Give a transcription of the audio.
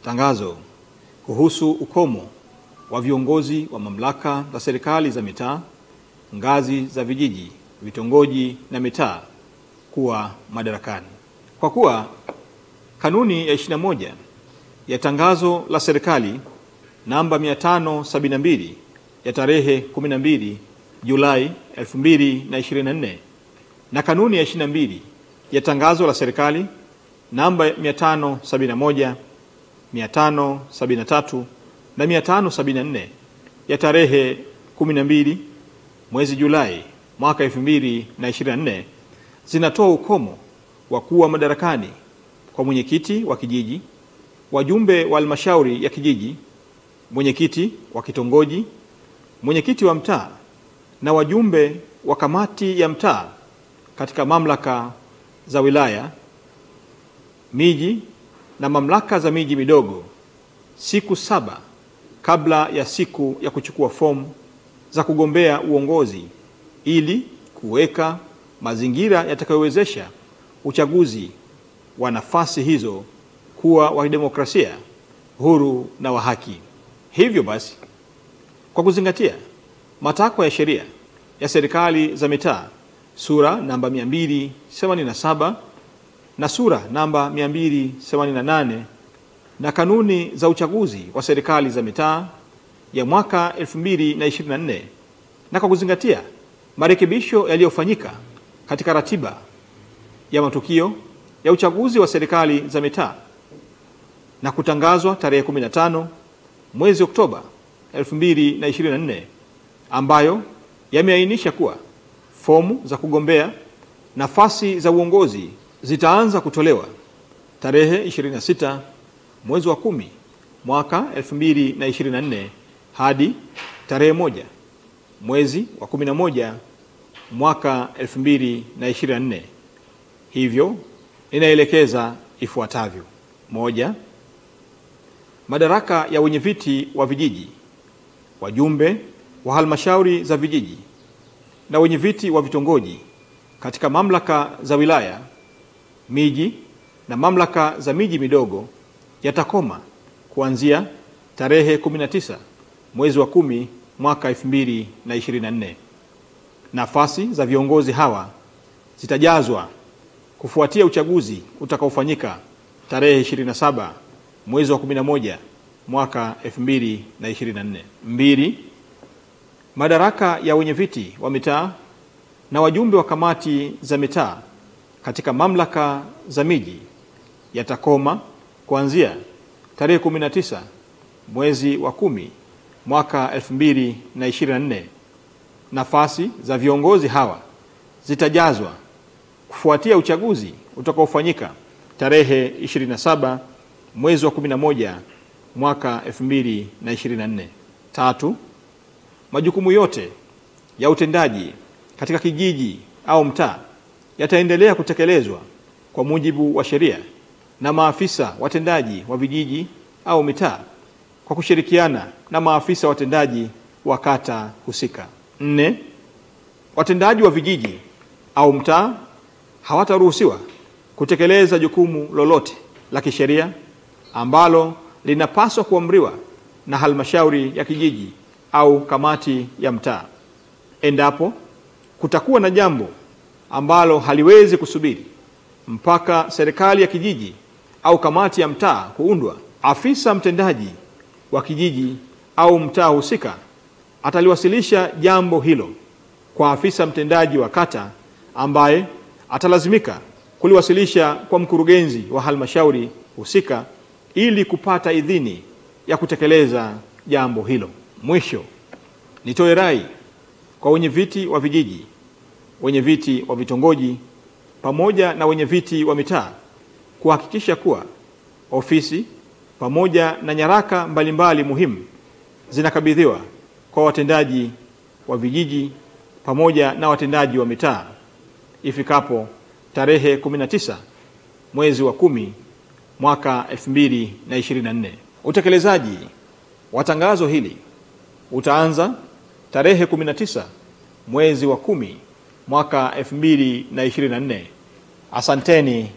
Tangazo kuhusu ukomo wa viongozi wa mamlaka za serikali za mitaa, ngazi za vijiji, vitongoji na mitaa kuwa madarakani. Kwa kuwa kanuni ya 21 ya tangazo la serikali namba 572 ya tarehe 12 Julai 2024 na kanuni ya 22 ya tangazo la serikali namba 571, 573 na 574 ya tarehe 12 mwezi Julai mwaka 2024 zinatoa ukomo wa kuwa madarakani kwa mwenyekiti wa kijiji, wajumbe wa halmashauri ya kijiji, mwenyekiti wa kitongoji, mwenyekiti wa mtaa na wajumbe wa kamati ya mtaa katika mamlaka za wilaya, miji na mamlaka za miji midogo siku 7 kabla ya siku ya kuchukua fomu za kugombea uongozi, ili kuweka mazingira yatakayowezesha uchaguzi wa nafasi hizo kuwa wa demokrasia, huru na wa haki. Hivyo basi, kwa kuzingatia matakwa ya sheria ya serikali za mitaa sura namba 287 na sura namba 288 na kanuni za uchaguzi wa serikali za mitaa ya mwaka 2024, na kwa kuzingatia marekebisho yaliyofanyika katika ratiba ya matukio ya uchaguzi wa serikali za mitaa na kutangazwa tarehe 15 mwezi Oktoba 2024, ambayo yameainisha kuwa fomu za kugombea nafasi za uongozi zitaanza kutolewa tarehe 26 mwezi wa 10 mwaka 2024 hadi tarehe 1 mwezi wa 11 mwaka 2024. Hivyo ninaelekeza ifuatavyo: 1. Madaraka ya wenyeviti wa vijiji, wajumbe wa halmashauri za vijiji na wenyeviti wa vitongoji katika mamlaka za wilaya, miji na mamlaka za miji midogo yatakoma kuanzia tarehe 19 mwezi wa 10 mwaka 2024. Nafasi za viongozi hawa zitajazwa kufuatia uchaguzi utakaofanyika tarehe 27 mwezi wa 11 mwaka 2024. 2. Madaraka ya wenyeviti wa mitaa na wajumbe wa kamati za mitaa katika mamlaka za miji yatakoma kuanzia tarehe 19 mwezi wa 10 mwaka 2024. Nafasi za viongozi hawa zitajazwa kufuatia uchaguzi utakaofanyika tarehe 27 mwezi wa 11 mwaka 2024. 3. Majukumu yote ya utendaji katika kijiji au mtaa yataendelea kutekelezwa kwa mujibu wa sheria na maafisa watendaji wa vijiji au mitaa kwa kushirikiana na maafisa watendaji wa kata husika. 4. Watendaji wa vijiji au mtaa hawataruhusiwa kutekeleza jukumu lolote la kisheria ambalo linapaswa kuamriwa na halmashauri ya kijiji au kamati ya mtaa. Endapo kutakuwa na jambo ambalo haliwezi kusubiri mpaka serikali ya kijiji au kamati ya mtaa kuundwa, afisa mtendaji wa kijiji au mtaa husika ataliwasilisha jambo hilo kwa afisa mtendaji wa kata, ambaye atalazimika kuliwasilisha kwa mkurugenzi wa halmashauri husika ili kupata idhini ya kutekeleza jambo hilo. Mwisho, nitoe rai kwa wenyeviti wa vijiji, wenyeviti wa vitongoji pamoja na wenyeviti wa mitaa kuhakikisha kuwa ofisi pamoja na nyaraka mbalimbali muhimu zinakabidhiwa kwa watendaji wa vijiji pamoja na watendaji wa mitaa ifikapo tarehe 19 mwezi wa 10 mwaka 2024. Utekelezaji wa tangazo hili utaanza tarehe 19 mwezi wa 10 mwaka 2024. Asanteni